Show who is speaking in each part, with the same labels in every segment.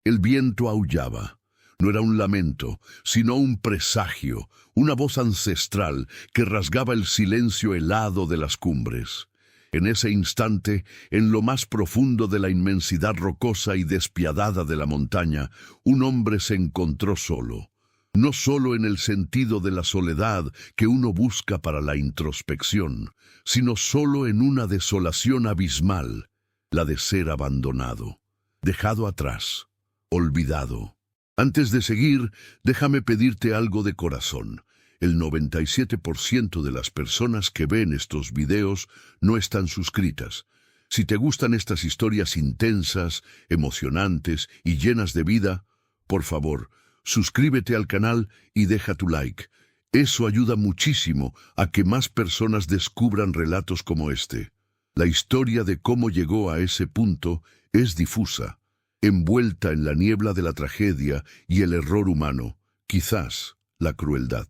Speaker 1: El viento aullaba. No era un lamento, sino un presagio, una voz ancestral que rasgaba el silencio helado de las cumbres. En ese instante, en lo más profundo de la inmensidad rocosa y despiadada de la montaña, un hombre se encontró solo. No solo en el sentido de la soledad que uno busca para la introspección, sino solo en una desolación abismal, la de ser abandonado, dejado atrás, olvidado. Antes de seguir, déjame pedirte algo de corazón. El 97% de las personas que ven estos videos no están suscritas. Si te gustan estas historias intensas, emocionantes y llenas de vida, por favor, suscríbete al canal y deja tu like. Eso ayuda muchísimo a que más personas descubran relatos como este. La historia de cómo llegó a ese punto es difusa, envuelta en la niebla de la tragedia y el error humano, quizás la crueldad.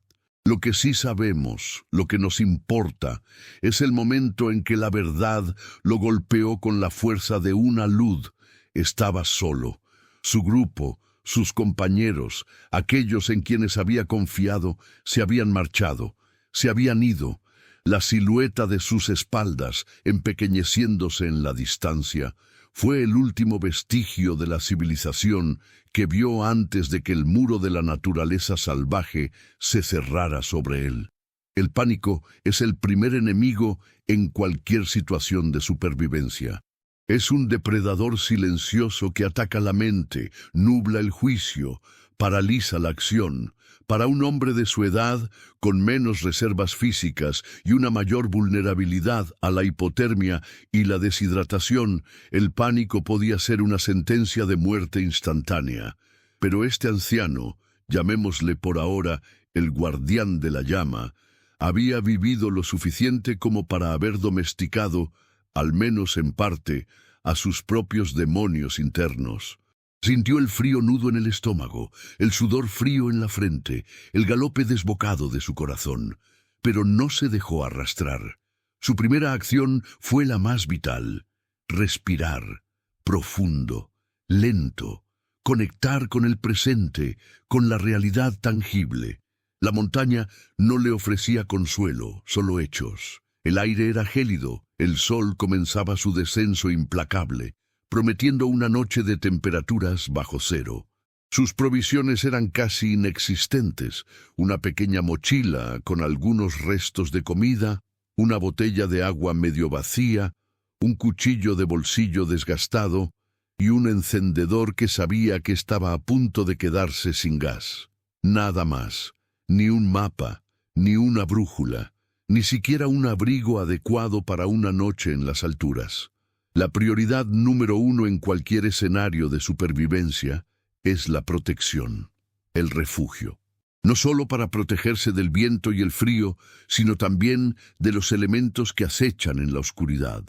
Speaker 1: Lo que sí sabemos, lo que nos importa, es el momento en que la verdad lo golpeó con la fuerza de una luz. Estaba solo. Su grupo, sus compañeros, aquellos en quienes había confiado, se habían marchado, se habían ido. La silueta de sus espaldas, empequeñeciéndose en la distancia, fue el último vestigio de la civilización que vio antes de que el muro de la naturaleza salvaje se cerrara sobre él. El pánico es el primer enemigo en cualquier situación de supervivencia. Es un depredador silencioso que ataca la mente, nubla el juicio, paraliza la acción. Para un hombre de su edad, con menos reservas físicas y una mayor vulnerabilidad a la hipotermia y la deshidratación, el pánico podía ser una sentencia de muerte instantánea. Pero este anciano, llamémosle por ahora el guardián de la llama, había vivido lo suficiente como para haber domesticado, al menos en parte, a sus propios demonios internos. Sintió el frío nudo en el estómago, el sudor frío en la frente, el galope desbocado de su corazón, pero no se dejó arrastrar. Su primera acción fue la más vital: respirar, profundo, lento, conectar con el presente, con la realidad tangible. La montaña no le ofrecía consuelo, solo hechos. El aire era gélido, el sol comenzaba su descenso implacable, prometiendo una noche de temperaturas bajo cero. Sus provisiones eran casi inexistentes: una pequeña mochila con algunos restos de comida, una botella de agua medio vacía, un cuchillo de bolsillo desgastado y un encendedor que sabía que estaba a punto de quedarse sin gas. Nada más, ni un mapa, ni una brújula, ni siquiera un abrigo adecuado para una noche en las alturas. La prioridad número uno en cualquier escenario de supervivencia es la protección, el refugio. No solo para protegerse del viento y el frío, sino también de los elementos que acechan en la oscuridad,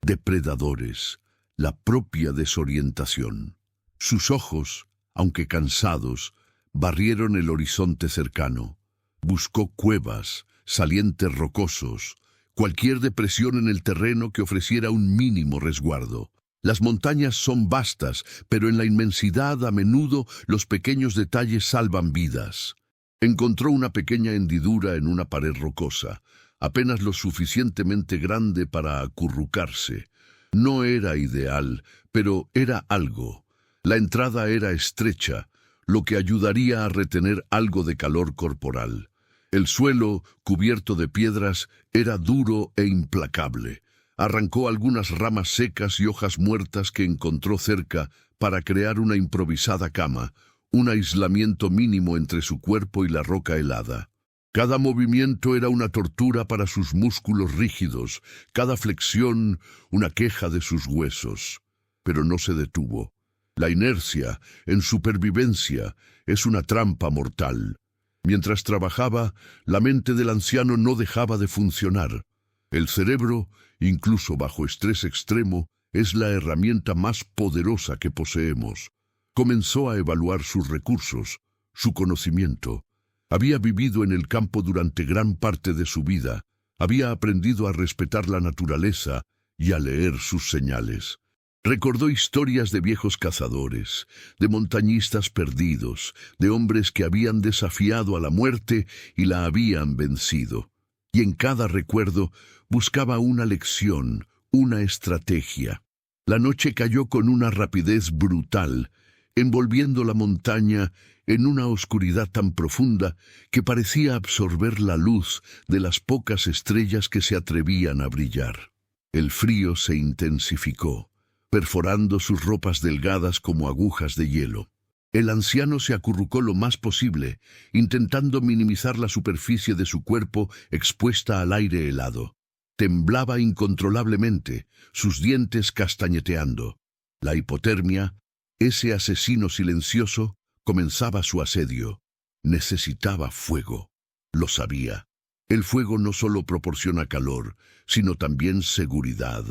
Speaker 1: depredadores, la propia desorientación. Sus ojos, aunque cansados, barrieron el horizonte cercano. Buscó cuevas, salientes rocosos, cualquier depresión en el terreno que ofreciera un mínimo resguardo. Las montañas son vastas, pero en la inmensidad a menudo los pequeños detalles salvan vidas. Encontró una pequeña hendidura en una pared rocosa, apenas lo suficientemente grande para acurrucarse. No era ideal, pero era algo. La entrada era estrecha, lo que ayudaría a retener algo de calor corporal. El suelo, cubierto de piedras, era duro e implacable. Arrancó algunas ramas secas y hojas muertas que encontró cerca para crear una improvisada cama, un aislamiento mínimo entre su cuerpo y la roca helada. Cada movimiento era una tortura para sus músculos rígidos, cada flexión una queja de sus huesos. Pero no se detuvo. La inercia, en supervivencia, es una trampa mortal. Mientras trabajaba, la mente del anciano no dejaba de funcionar. El cerebro, incluso bajo estrés extremo, es la herramienta más poderosa que poseemos. Comenzó a evaluar sus recursos, su conocimiento. Había vivido en el campo durante gran parte de su vida. Había aprendido a respetar la naturaleza y a leer sus señales. Recordó historias de viejos cazadores, de montañistas perdidos, de hombres que habían desafiado a la muerte y la habían vencido. Y en cada recuerdo buscaba una lección, una estrategia. La noche cayó con una rapidez brutal, envolviendo la montaña en una oscuridad tan profunda que parecía absorber la luz de las pocas estrellas que se atrevían a brillar. El frío se intensificó, perforando sus ropas delgadas como agujas de hielo. El anciano se acurrucó lo más posible, intentando minimizar la superficie de su cuerpo expuesta al aire helado. Temblaba incontrolablemente, sus dientes castañeteando. La hipotermia, ese asesino silencioso, comenzaba su asedio. Necesitaba fuego. Lo sabía. El fuego no solo proporciona calor, sino también seguridad.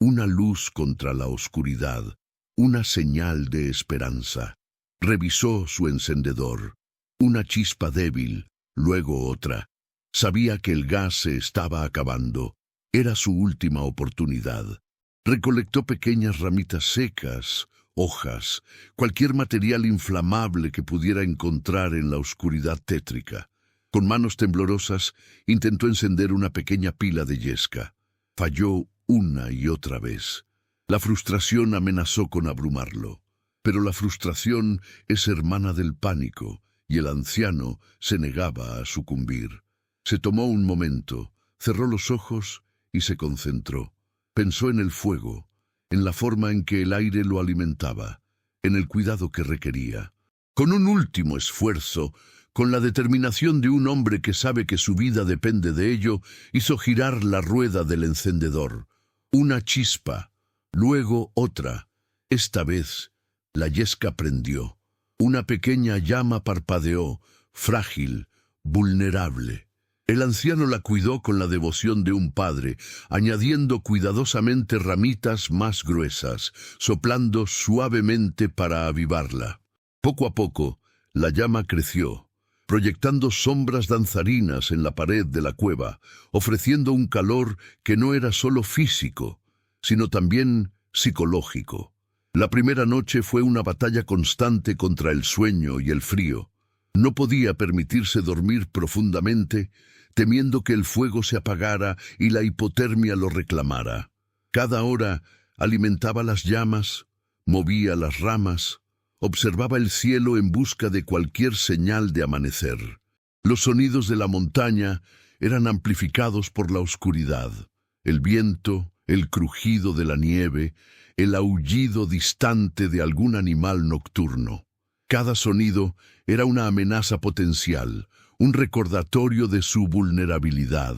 Speaker 1: Una luz contra la oscuridad, una señal de esperanza. Revisó su encendedor. Una chispa débil, luego otra. Sabía que el gas se estaba acabando. Era su última oportunidad. Recolectó pequeñas ramitas secas, hojas, cualquier material inflamable que pudiera encontrar en la oscuridad tétrica. Con manos temblorosas, intentó encender una pequeña pila de yesca. Falló una y otra vez. La frustración amenazó con abrumarlo. Pero la frustración es hermana del pánico, y el anciano se negaba a sucumbir. Se tomó un momento, cerró los ojos y se concentró. Pensó en el fuego, en la forma en que el aire lo alimentaba, en el cuidado que requería. Con un último esfuerzo, con la determinación de un hombre que sabe que su vida depende de ello, hizo girar la rueda del encendedor. Una chispa, luego otra. Esta vez, la yesca prendió. Una pequeña llama parpadeó, frágil, vulnerable. El anciano la cuidó con la devoción de un padre, añadiendo cuidadosamente ramitas más gruesas, soplando suavemente para avivarla. Poco a poco, la llama creció, proyectando sombras danzarinas en la pared de la cueva, ofreciendo un calor que no era solo físico, sino también psicológico. La primera noche fue una batalla constante contra el sueño y el frío. No podía permitirse dormir profundamente, temiendo que el fuego se apagara y la hipotermia lo reclamara. Cada hora alimentaba las llamas, movía las ramas, observaba el cielo en busca de cualquier señal de amanecer. Los sonidos de la montaña eran amplificados por la oscuridad. El viento, el crujido de la nieve, el aullido distante de algún animal nocturno. Cada sonido era una amenaza potencial, un recordatorio de su vulnerabilidad.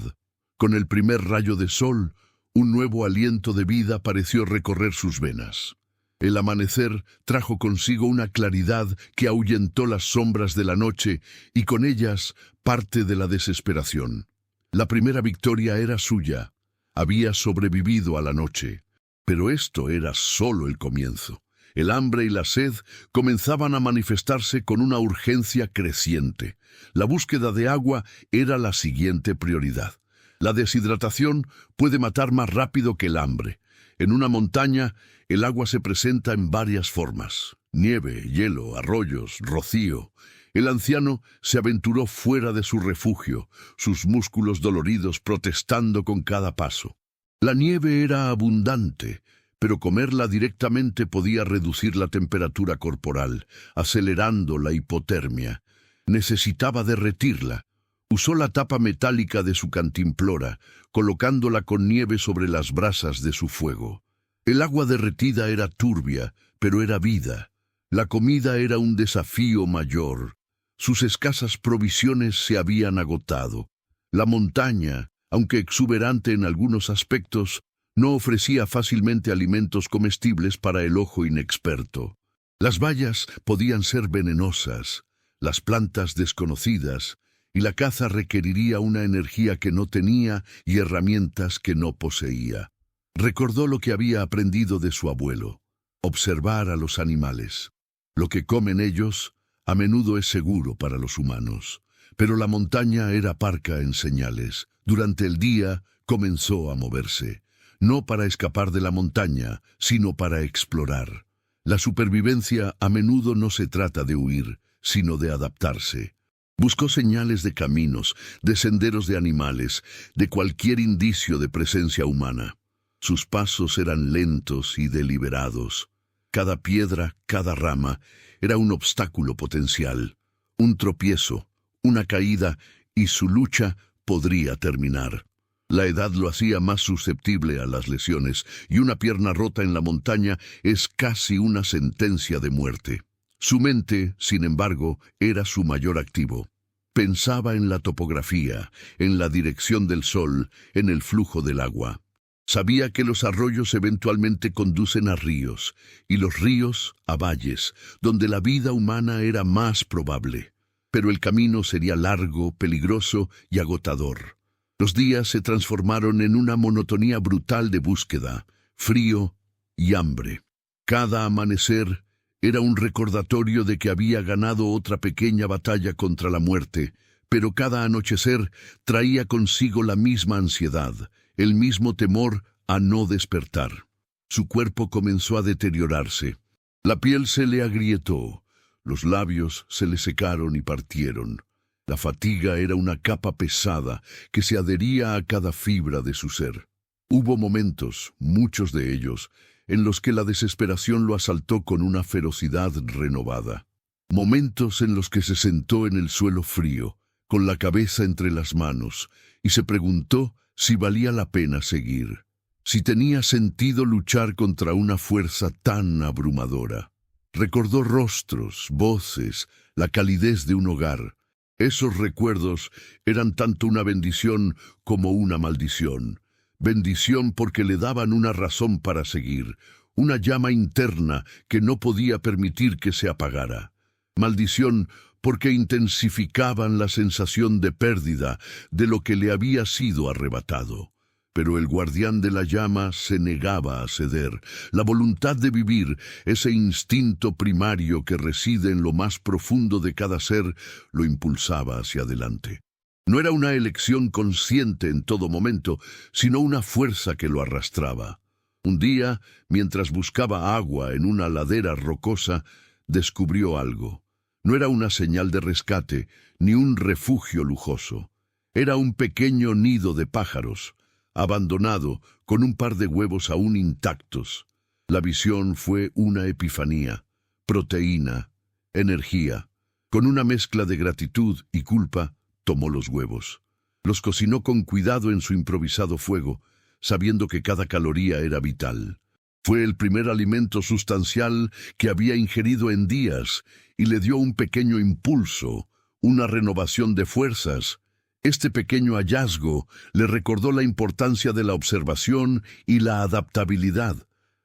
Speaker 1: Con el primer rayo de sol, un nuevo aliento de vida pareció recorrer sus venas. El amanecer trajo consigo una claridad que ahuyentó las sombras de la noche y con ellas parte de la desesperación. La primera victoria era suya. Había sobrevivido a la noche. Pero esto era solo el comienzo. El hambre y la sed comenzaban a manifestarse con una urgencia creciente. La búsqueda de agua era la siguiente prioridad. La deshidratación puede matar más rápido que el hambre. En una montaña, el agua se presenta en varias formas: nieve, hielo, arroyos, rocío. El anciano se aventuró fuera de su refugio, sus músculos doloridos protestando con cada paso. La nieve era abundante, pero comerla directamente podía reducir la temperatura corporal, acelerando la hipotermia. Necesitaba derretirla. Usó la tapa metálica de su cantimplora, colocándola con nieve sobre las brasas de su fuego. El agua derretida era turbia, pero era vida. La comida era un desafío mayor. Sus escasas provisiones se habían agotado. La montaña, aunque exuberante en algunos aspectos, no ofrecía fácilmente alimentos comestibles para el ojo inexperto. Las bayas podían ser venenosas, las plantas desconocidas, y la caza requeriría una energía que no tenía y herramientas que no poseía. Recordó lo que había aprendido de su abuelo: observar a los animales. Lo que comen ellos a menudo es seguro para los humanos. Pero la montaña era parca en señales. Durante el día comenzó a moverse. no para escapar de la montaña, sino para explorar. La supervivencia a menudo no se trata de huir, sino de adaptarse. Buscó señales de caminos, de senderos de animales, de cualquier indicio de presencia humana. Sus pasos eran lentos y deliberados. Cada piedra, cada rama, era un obstáculo potencial. Un tropiezo, una caída, y su lucha podría terminar. La edad lo hacía más susceptible a las lesiones, y una pierna rota en la montaña es casi una sentencia de muerte. Su mente, sin embargo, era su mayor activo. Pensaba en la topografía, en la dirección del sol, en el flujo del agua. Sabía que los arroyos eventualmente conducen a ríos, y los ríos a valles, donde la vida humana era más probable. Pero el camino sería largo, peligroso y agotador. Los días se transformaron en una monotonía brutal de búsqueda, frío y hambre. Cada amanecer era un recordatorio de que había ganado otra pequeña batalla contra la muerte, pero cada anochecer traía consigo la misma ansiedad, el mismo temor a no despertar. Su cuerpo comenzó a deteriorarse. La piel se le agrietó, los labios se le secaron y partieron. La fatiga era una capa pesada que se adhería a cada fibra de su ser. Hubo momentos, muchos de ellos, en los que la desesperación lo asaltó con una ferocidad renovada. Momentos en los que se sentó en el suelo frío, con la cabeza entre las manos, y se preguntó si valía la pena seguir, si tenía sentido luchar contra una fuerza tan abrumadora. Recordó rostros, voces, la calidez de un hogar. Esos recuerdos eran tanto una bendición como una maldición. Bendición porque le daban una razón para seguir, una llama interna que no podía permitir que se apagara. Maldición porque intensificaban la sensación de pérdida de lo que le había sido arrebatado. Pero el guardián de la llama se negaba a ceder. La voluntad de vivir, ese instinto primario que reside en lo más profundo de cada ser, lo impulsaba hacia adelante. No era una elección consciente en todo momento, sino una fuerza que lo arrastraba. Un día, mientras buscaba agua en una ladera rocosa, descubrió algo. No era una señal de rescate, ni un refugio lujoso. Era un pequeño nido de pájaros, abandonado, con un par de huevos aún intactos. La visión fue una epifanía, proteína, energía. Con una mezcla de gratitud y culpa, tomó los huevos. Los cocinó con cuidado en su improvisado fuego, sabiendo que cada caloría era vital. Fue el primer alimento sustancial que había ingerido en días y le dio un pequeño impulso, una renovación de fuerzas. Este pequeño hallazgo le recordó la importancia de la observación y la adaptabilidad.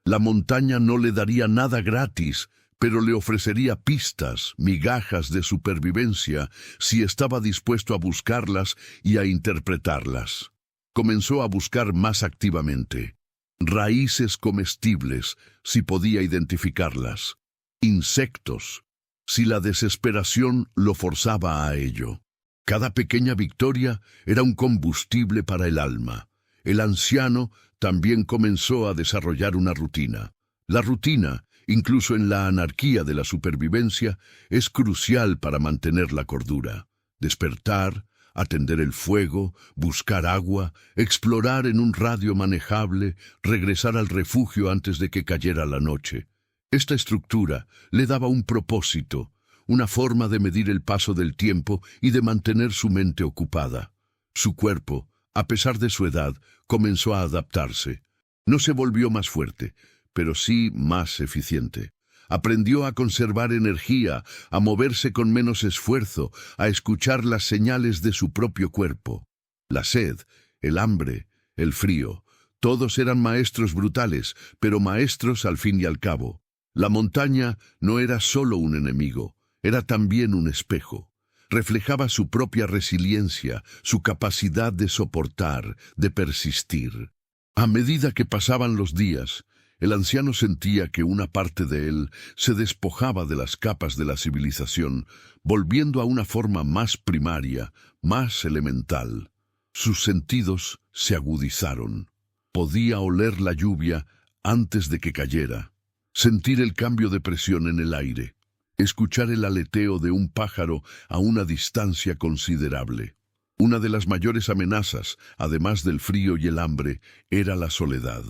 Speaker 1: La montaña no le daría nada gratis, pero le ofrecería pistas, migajas de supervivencia, si estaba dispuesto a buscarlas y a interpretarlas. Comenzó a buscar más activamente. Raíces comestibles, si podía identificarlas. Insectos, si la desesperación lo forzaba a ello. Cada pequeña victoria era un combustible para el alma. El anciano también comenzó a desarrollar una rutina. La rutina, incluso en la anarquía de la supervivencia, es crucial para mantener la cordura. Despertar, atender el fuego, buscar agua, explorar en un radio manejable, regresar al refugio antes de que cayera la noche. Esta estructura le daba un propósito, una forma de medir el paso del tiempo y de mantener su mente ocupada. Su cuerpo, a pesar de su edad, comenzó a adaptarse. No se volvió más fuerte, pero sí más eficiente. Aprendió a conservar energía, a moverse con menos esfuerzo, a escuchar las señales de su propio cuerpo. La sed, el hambre, el frío, todos eran maestros brutales, pero maestros al fin y al cabo. La montaña no era solo un enemigo, era también un espejo. Reflejaba su propia resiliencia, su capacidad de soportar, de persistir. A medida que pasaban los días, el anciano sentía que una parte de él se despojaba de las capas de la civilización, volviendo a una forma más primaria, más elemental. Sus sentidos se agudizaron. Podía oler la lluvia antes de que cayera, sentir el cambio de presión en el aire, escuchar el aleteo de un pájaro a una distancia considerable. Una de las mayores amenazas, además del frío y el hambre, era la soledad.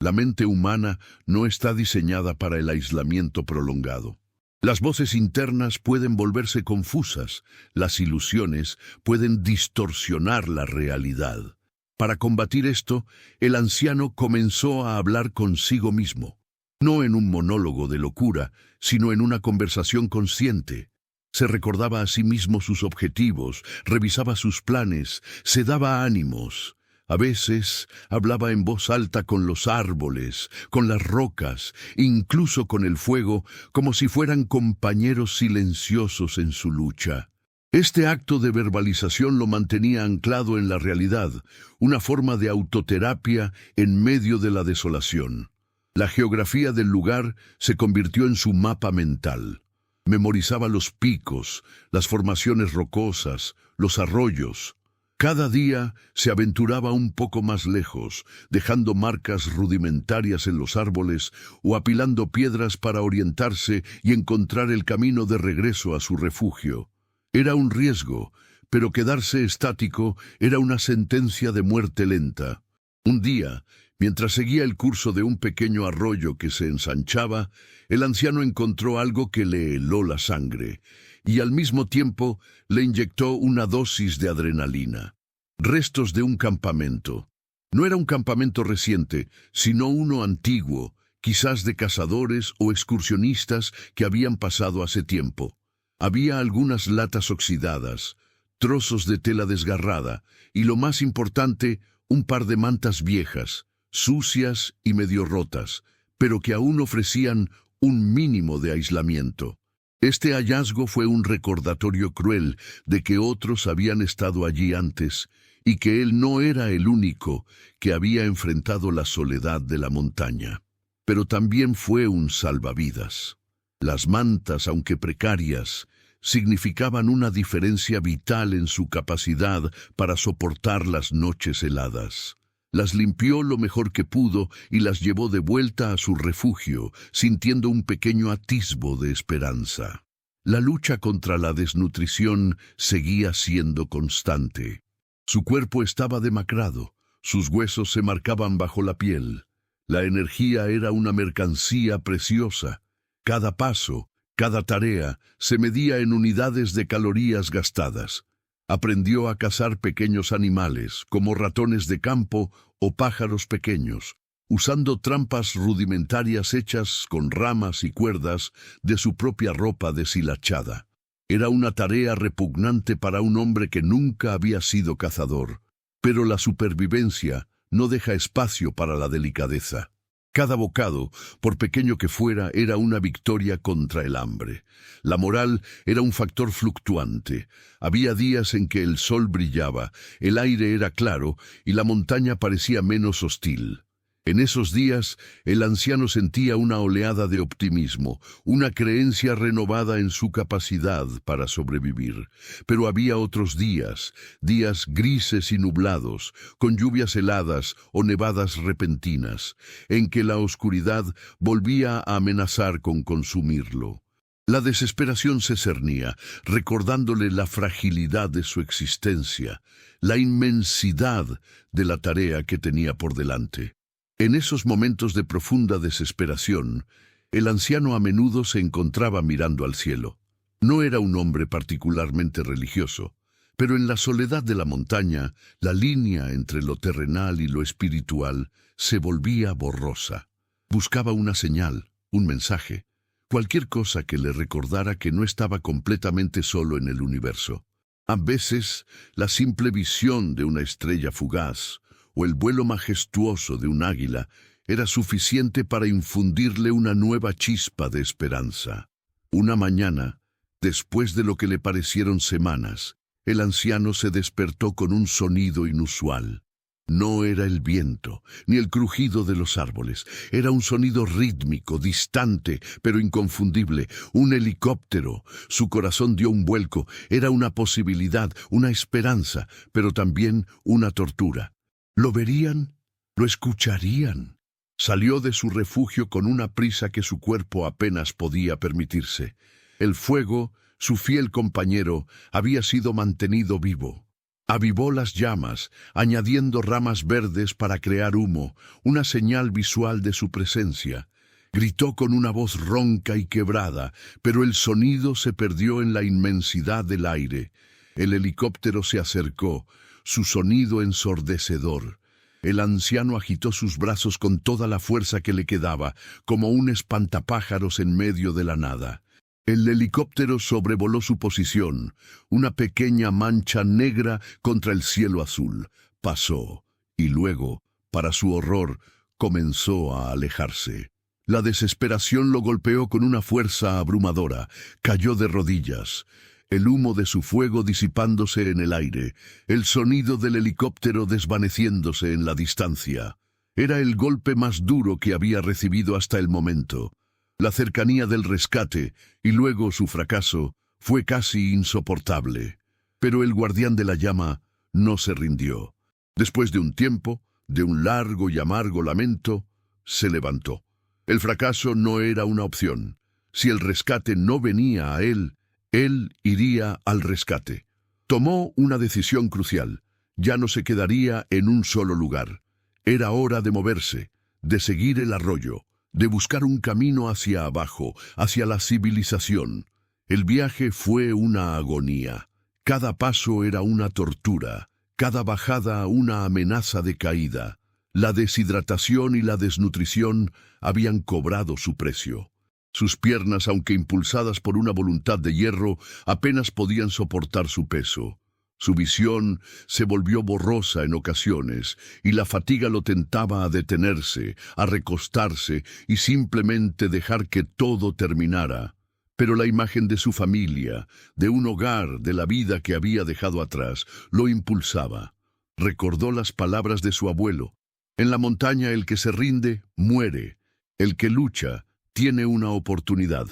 Speaker 1: La mente humana no está diseñada para el aislamiento prolongado. Las voces internas pueden volverse confusas, las ilusiones pueden distorsionar la realidad. Para combatir esto, el anciano comenzó a hablar consigo mismo, no en un monólogo de locura, sino en una conversación consciente. Se recordaba a sí mismo sus objetivos, revisaba sus planes, se daba ánimos. A veces hablaba en voz alta con los árboles, con las rocas, incluso con el fuego, como si fueran compañeros silenciosos en su lucha. Este acto de verbalización lo mantenía anclado en la realidad, una forma de autoterapia en medio de la desolación. La geografía del lugar se convirtió en su mapa mental. Memorizaba los picos, las formaciones rocosas, los arroyos. Cada día se aventuraba un poco más lejos, dejando marcas rudimentarias en los árboles o apilando piedras para orientarse y encontrar el camino de regreso a su refugio. Era un riesgo, pero quedarse estático era una sentencia de muerte lenta. Un día, mientras seguía el curso de un pequeño arroyo que se ensanchaba, el anciano encontró algo que le heló la sangre y al mismo tiempo le inyectó una dosis de adrenalina. Restos de un campamento. No era un campamento reciente, sino uno antiguo, quizás de cazadores o excursionistas que habían pasado hace tiempo. Había algunas latas oxidadas, trozos de tela desgarrada y, lo más importante, un par de mantas viejas, sucias y medio rotas, pero que aún ofrecían un mínimo de aislamiento. Este hallazgo fue un recordatorio cruel de que otros habían estado allí antes y que él no era el único que había enfrentado la soledad de la montaña. Pero también fue un salvavidas. Las mantas, aunque precarias, significaban una diferencia vital en su capacidad para soportar las noches heladas. Las limpió lo mejor que pudo y las llevó de vuelta a su refugio, sintiendo un pequeño atisbo de esperanza. La lucha contra la desnutrición seguía siendo constante. Su cuerpo estaba demacrado, sus huesos se marcaban bajo la piel. La energía era una mercancía preciosa. Cada paso, cada tarea, se medía en unidades de calorías gastadas. Aprendió a cazar pequeños animales, como ratones de campo o pájaros pequeños, usando trampas rudimentarias hechas con ramas y cuerdas de su propia ropa deshilachada. Era una tarea repugnante para un hombre que nunca había sido cazador, pero la supervivencia no deja espacio para la delicadeza. Cada bocado, por pequeño que fuera, era una victoria contra el hambre. La moral era un factor fluctuante. Había días en que el sol brillaba, el aire era claro y la montaña parecía menos hostil. En esos días, el anciano sentía una oleada de optimismo, una creencia renovada en su capacidad para sobrevivir. Pero había otros días, días grises y nublados, con lluvias heladas o nevadas repentinas, en que la oscuridad volvía a amenazar con consumirlo. La desesperación se cernía, recordándole la fragilidad de su existencia, la inmensidad de la tarea que tenía por delante. En esos momentos de profunda desesperación, el anciano a menudo se encontraba mirando al cielo. No era un hombre particularmente religioso, pero en la soledad de la montaña, la línea entre lo terrenal y lo espiritual se volvía borrosa. Buscaba una señal, un mensaje, cualquier cosa que le recordara que no estaba completamente solo en el universo. A veces, la simple visión de una estrella fugaz o el vuelo majestuoso de un águila era suficiente para infundirle una nueva chispa de esperanza. Una mañana, después de lo que le parecieron semanas, el anciano se despertó con un sonido inusual. No era el viento, ni el crujido de los árboles. Era un sonido rítmico, distante, pero inconfundible. Un helicóptero. Su corazón dio un vuelco. Era una posibilidad, una esperanza, pero también una tortura. ¿Lo verían? Lo escucharían. Salió de su refugio con una prisa que su cuerpo apenas podía permitirse. El fuego, su fiel compañero, había sido mantenido vivo. Avivó las llamas, añadiendo ramas verdes para crear humo, una señal visual de su presencia. Gritó con una voz ronca y quebrada, pero el sonido se perdió en la inmensidad del aire. El helicóptero se acercó, su sonido ensordecedor. El anciano agitó sus brazos con toda la fuerza que le quedaba, como un espantapájaros en medio de la nada. El helicóptero sobrevoló su posición, una pequeña mancha negra contra el cielo azul. Pasó, y luego, para su horror, comenzó a alejarse. La desesperación lo golpeó con una fuerza abrumadora. Cayó de rodillas. El humo de su fuego disipándose en el aire, el sonido del helicóptero desvaneciéndose en la distancia. Era el golpe más duro que había recibido hasta el momento. La cercanía del rescate, y luego su fracaso, fue casi insoportable. Pero el guardián de la llama no se rindió. Después de un tiempo, de un largo y amargo lamento, se levantó. El fracaso no era una opción. Si el rescate no venía a él iría al rescate. Tomó una decisión crucial. Ya no se quedaría en un solo lugar. Era hora de moverse, de seguir el arroyo, de buscar un camino hacia abajo, hacia la civilización. El viaje fue una agonía. Cada paso era una tortura, cada bajada una amenaza de caída. La deshidratación y la desnutrición habían cobrado su precio. Sus piernas, aunque impulsadas por una voluntad de hierro, apenas podían soportar su peso. Su visión se volvió borrosa en ocasiones, y la fatiga lo tentaba a detenerse, a recostarse y simplemente dejar que todo terminara. Pero la imagen de su familia, de un hogar, de la vida que había dejado atrás, lo impulsaba. Recordó las palabras de su abuelo. En la montaña el que se rinde, muere. El que lucha, tiene una oportunidad.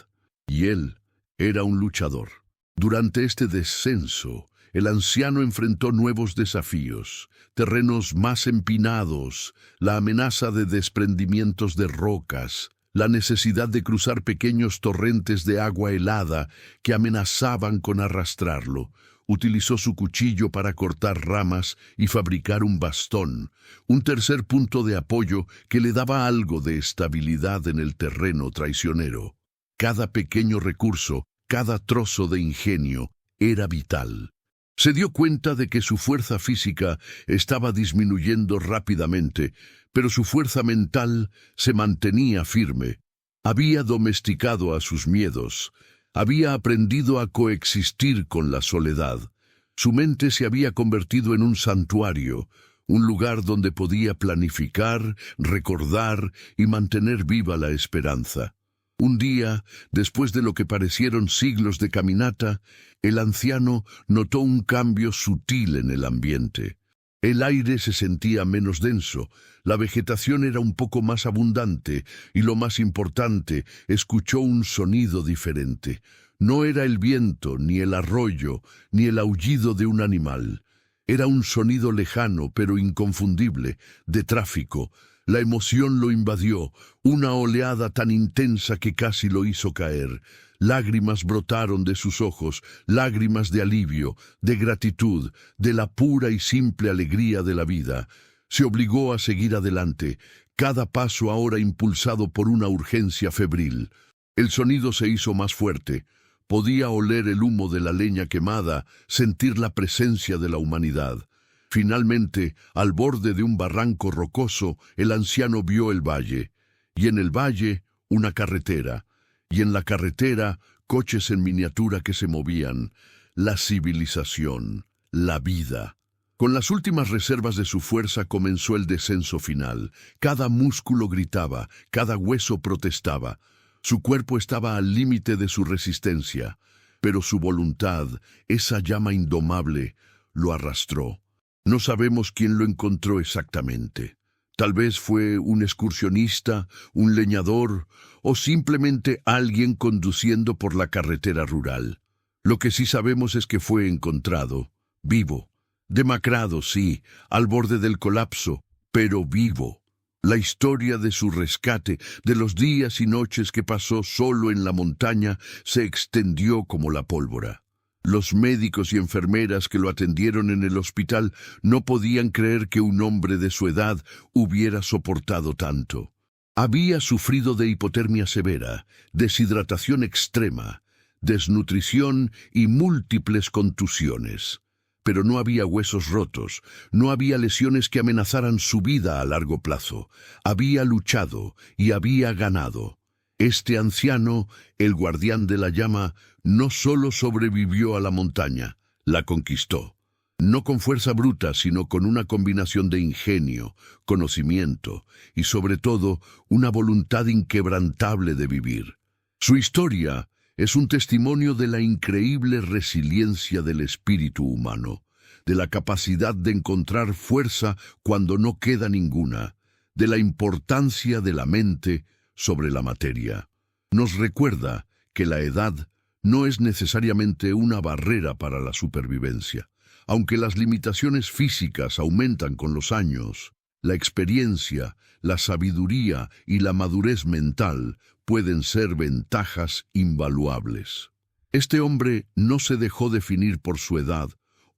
Speaker 1: Y él era un luchador. Durante este descenso, el anciano enfrentó nuevos desafíos, terrenos más empinados, la amenaza de desprendimientos de rocas, la necesidad de cruzar pequeños torrentes de agua helada que amenazaban con arrastrarlo. Utilizó su cuchillo para cortar ramas y fabricar un bastón, un tercer punto de apoyo que le daba algo de estabilidad en el terreno traicionero. Cada pequeño recurso, cada trozo de ingenio, era vital. Se dio cuenta de que su fuerza física estaba disminuyendo rápidamente, pero su fuerza mental se mantenía firme. Había domesticado a sus miedos. Había aprendido a coexistir con la soledad. Su mente se había convertido en un santuario, un lugar donde podía planificar, recordar y mantener viva la esperanza. Un día, después de lo que parecieron siglos de caminata, el anciano notó un cambio sutil en el ambiente. El aire se sentía menos denso, la vegetación era un poco más abundante y, lo más importante, escuchó un sonido diferente. No era el viento, ni el arroyo, ni el aullido de un animal. Era un sonido lejano pero inconfundible, de tráfico. La emoción lo invadió, una oleada tan intensa que casi lo hizo caer. Lágrimas brotaron de sus ojos, lágrimas de alivio, de gratitud, de la pura y simple alegría de la vida. Se obligó a seguir adelante, cada paso ahora impulsado por una urgencia febril. El sonido se hizo más fuerte. Podía oler el humo de la leña quemada, sentir la presencia de la humanidad. Finalmente, al borde de un barranco rocoso, el anciano vio el valle, y en el valle una carretera, y en la carretera coches en miniatura que se movían. La civilización, la vida. Con las últimas reservas de su fuerza comenzó el descenso final. Cada músculo gritaba, cada hueso protestaba. Su cuerpo estaba al límite de su resistencia, pero su voluntad, esa llama indomable, lo arrastró. No sabemos quién lo encontró exactamente. Tal vez fue un excursionista, un leñador o simplemente alguien conduciendo por la carretera rural. Lo que sí sabemos es que fue encontrado, vivo, demacrado, sí, al borde del colapso, pero vivo. La historia de su rescate, de los días y noches que pasó solo en la montaña, se extendió como la pólvora. Los médicos y enfermeras que lo atendieron en el hospital no podían creer que un hombre de su edad hubiera soportado tanto. Había sufrido de hipotermia severa, deshidratación extrema, desnutrición y múltiples contusiones. Pero no había huesos rotos, no había lesiones que amenazaran su vida a largo plazo. Había luchado y había ganado. Este anciano, el guardián de la llama, no solo sobrevivió a la montaña, la conquistó. No con fuerza bruta, sino con una combinación de ingenio, conocimiento y, sobre todo, una voluntad inquebrantable de vivir. Su historia es un testimonio de la increíble resiliencia del espíritu humano, de la capacidad de encontrar fuerza cuando no queda ninguna, de la importancia de la mente sobre la materia. Nos recuerda que la edad no es necesariamente una barrera para la supervivencia. Aunque las limitaciones físicas aumentan con los años, la experiencia, la sabiduría y la madurez mental pueden ser ventajas invaluables. Este hombre no se dejó definir por su edad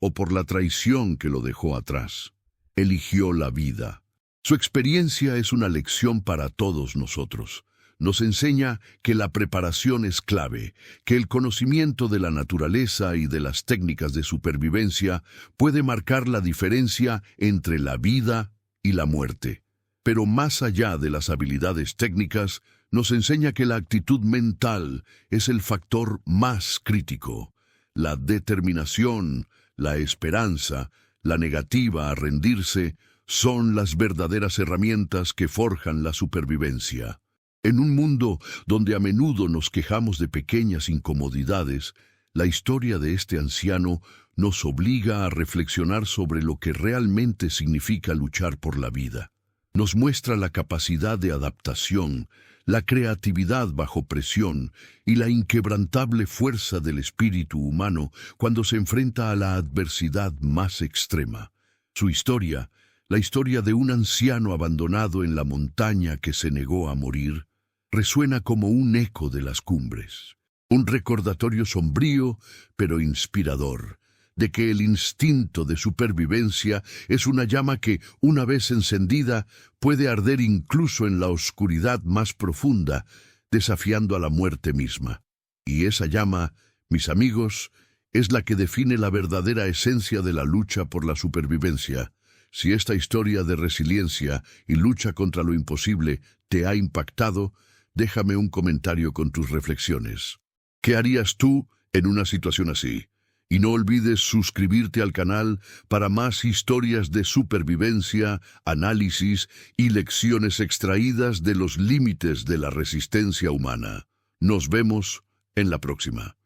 Speaker 1: o por la traición que lo dejó atrás. Eligió la vida. Su experiencia es una lección para todos nosotros. Nos enseña que la preparación es clave, que el conocimiento de la naturaleza y de las técnicas de supervivencia puede marcar la diferencia entre la vida y la muerte. Pero más allá de las habilidades técnicas, nos enseña que la actitud mental es el factor más crítico. La determinación, la esperanza, la negativa a rendirse, son las verdaderas herramientas que forjan la supervivencia. En un mundo donde a menudo nos quejamos de pequeñas incomodidades, la historia de este anciano nos obliga a reflexionar sobre lo que realmente significa luchar por la vida. Nos muestra la capacidad de adaptación, la creatividad bajo presión y la inquebrantable fuerza del espíritu humano cuando se enfrenta a la adversidad más extrema. Su historia, la historia de un anciano abandonado en la montaña que se negó a morir, resuena como un eco de las cumbres, un recordatorio sombrío pero inspirador, de que el instinto de supervivencia es una llama que, una vez encendida, puede arder incluso en la oscuridad más profunda, desafiando a la muerte misma. Y esa llama, mis amigos, es la que define la verdadera esencia de la lucha por la supervivencia. Si esta historia de resiliencia y lucha contra lo imposible te ha impactado, déjame un comentario con tus reflexiones. ¿Qué harías tú en una situación así? Y no olvides suscribirte al canal para más historias de supervivencia, análisis y lecciones extraídas de los límites de la resistencia humana. Nos vemos en la próxima.